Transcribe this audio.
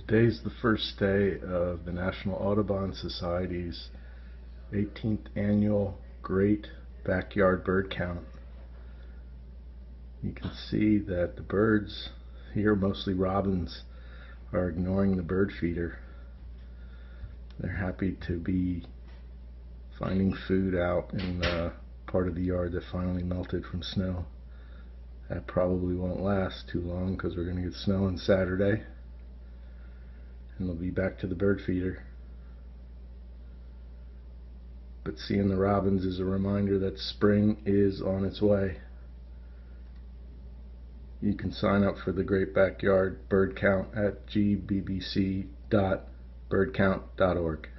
Today's the first day of the National Audubon Society's 18th annual Great Backyard Bird Count. You can see that the birds here, mostly robins, are ignoring the bird feeder. They're happy to be finding food out in the part of the yard that finally melted from snow. That probably won't last too long because we're going to get snow on Saturday, and they'll be back to the bird feeder. But seeing the robins is a reminder that spring is on its way. You can sign up for the Great Backyard Bird Count at gbbc.birdcount.org.